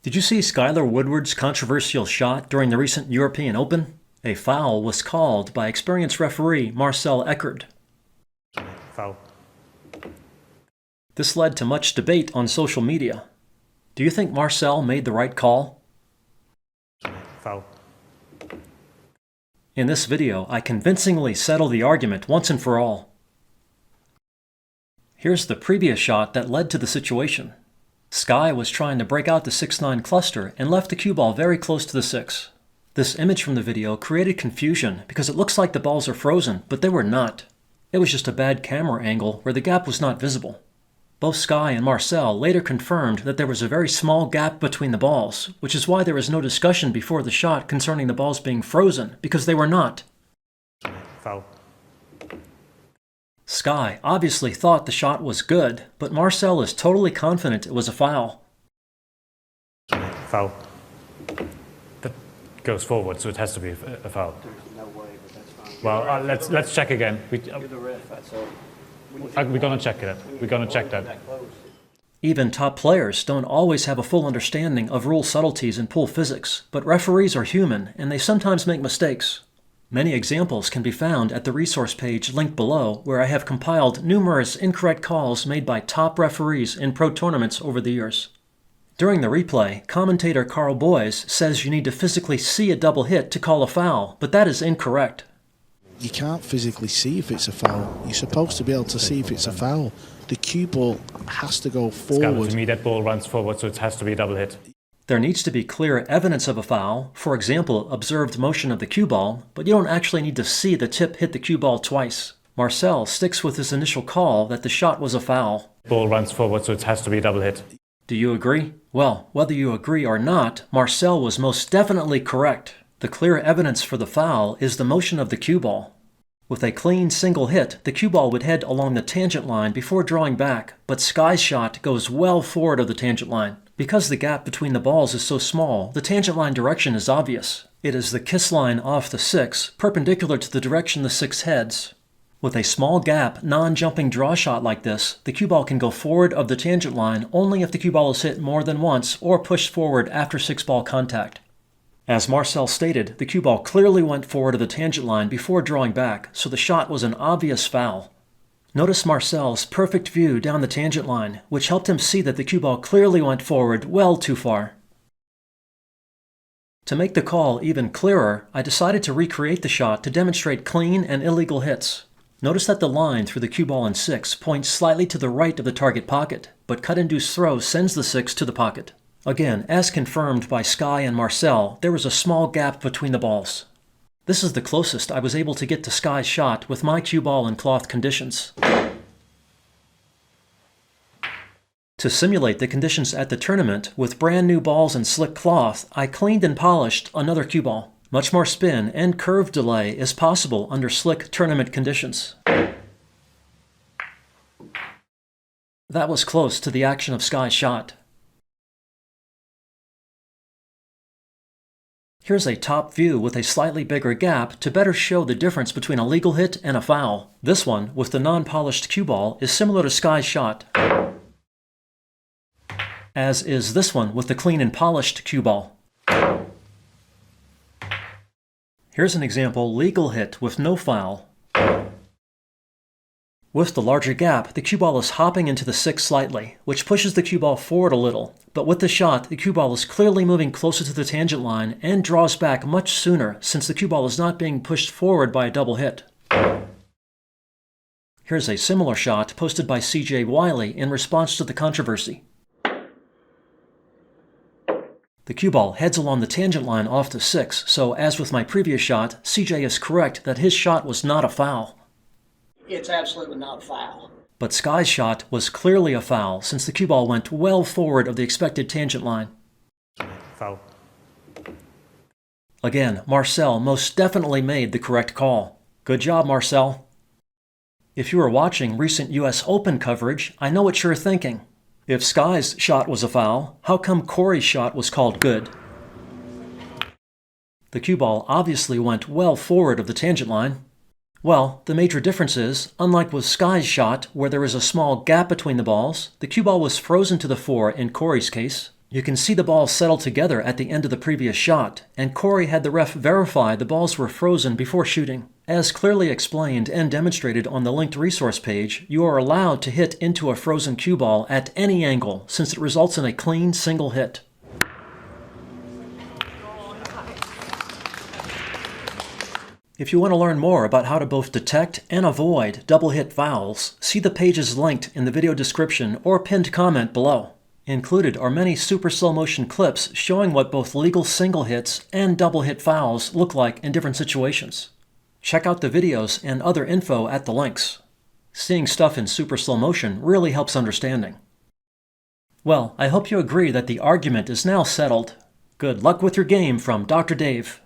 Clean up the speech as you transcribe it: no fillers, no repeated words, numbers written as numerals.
Did you see Skyler Woodward's controversial shot during the recent European Open? A foul was called by experienced referee Marcel Eckardt. Foul. This led to much debate on social media. Do you think Marcel made the right call? Foul. In this video, I convincingly settle the argument once and for all. Here's the previous shot that led to the situation. Sky was trying to break out the 6-9 cluster and left the cue ball very close to the 6. This image from the video created confusion because it looks like the balls are frozen, but they were not. It was just a bad camera angle where the gap was not visible. Both Sky and Marcel later confirmed that there was a very small gap between the balls, which is why there was no discussion before the shot concerning the balls being frozen, because they were not. Foul. Sky obviously thought the shot was good, but Marcel is totally confident it was a foul. Foul. That goes forward, so it has to be a foul. There's no way, but that's fine. Well, let's check again. You're the ref, that's all. We're gonna check it. We're gonna check that. Even top players don't always have a full understanding of rule subtleties in pool physics, but referees are human and they sometimes make mistakes. Many examples can be found at the resource page linked below, where I have compiled numerous incorrect calls made by top referees in pro tournaments over the years. During the replay, commentator Carl Boyes says you need to physically see a double hit to call a foul, but that is incorrect. You can't physically see if it's a foul. You're supposed to be able to see if it's a foul. The cue ball has to go forward. To me, that ball runs forward, so it has to be a double hit. There needs to be clear evidence of a foul, for example, observed motion of the cue ball, but you don't actually need to see the tip hit the cue ball twice. Marcel sticks with his initial call that the shot was a foul. Ball runs forward, so it has to be a double hit. Do you agree? Well, whether you agree or not, Marcel was most definitely correct. The clear evidence for the foul is the motion of the cue ball. With a clean single hit, the cue ball would head along the tangent line before drawing back, but Sky's shot goes well forward of the tangent line. Because the gap between the balls is so small, the tangent line direction is obvious. It is the kiss line off the 6, perpendicular to the direction the 6 heads. With a small gap, non-jumping draw shot like this, the cue ball can go forward of the tangent line only if the cue ball is hit more than once or pushed forward after 6-ball contact. As Marcel stated, the cue ball clearly went forward of the tangent line before drawing back, so the shot was an obvious foul. Notice Marcel's perfect view down the tangent line, which helped him see that the cue ball clearly went forward well too far. To make the call even clearer, I decided to recreate the shot to demonstrate clean and illegal hits. Notice that the line through the cue ball in 6 points slightly to the right of the target pocket, but cut-induced throw sends the 6 to the pocket. Again, as confirmed by Sky and Marcel, there was a small gap between the balls. This is the closest I was able to get to Sky's shot with my cue ball in cloth conditions. To simulate the conditions at the tournament, with brand new balls and slick cloth, I cleaned and polished another cue ball. Much more spin and curve delay is possible under slick tournament conditions. That was close to the action of Sky's shot. Here's a top view with a slightly bigger gap to better show the difference between a legal hit and a foul. This one, with the non-polished cue ball, is similar to Sky's shot, as is this one with the clean and polished cue ball. Here's an example legal hit with no foul. With the larger gap, the cue ball is hopping into the 6 slightly, which pushes the cue ball forward a little. But with the shot, the cue ball is clearly moving closer to the tangent line and draws back much sooner since the cue ball is not being pushed forward by a double hit. Here's a similar shot posted by CJ Wiley in response to the controversy. The cue ball heads along the tangent line off the 6, so as with my previous shot, CJ is correct that his shot was not a foul. It's absolutely not a foul. But Sky's shot was clearly a foul since the cue ball went well forward of the expected tangent line. Foul. Again, Marcel most definitely made the correct call. Good job, Marcel. If you are watching recent US Open coverage, I know what you're thinking. If Sky's shot was a foul, how come Corey's shot was called good? The cue ball obviously went well forward of the tangent line. Well, the major difference is, unlike with Sky's shot, where there is a small gap between the balls, the cue ball was frozen to the 4 in Corey's case. You can see the balls settle together at the end of the previous shot, and Corey had the ref verify the balls were frozen before shooting. As clearly explained and demonstrated on the linked resource page, you are allowed to hit into a frozen cue ball at any angle since it results in a clean single hit. If you want to learn more about how to both detect and avoid double hit fouls, see the pages linked in the video description or pinned comment below. Included are many super slow motion clips showing what both legal single hits and double hit fouls look like in different situations. Check out the videos and other info at the links. Seeing stuff in super slow motion really helps understanding. Well, I hope you agree that the argument is now settled. Good luck with your game from Dr. Dave.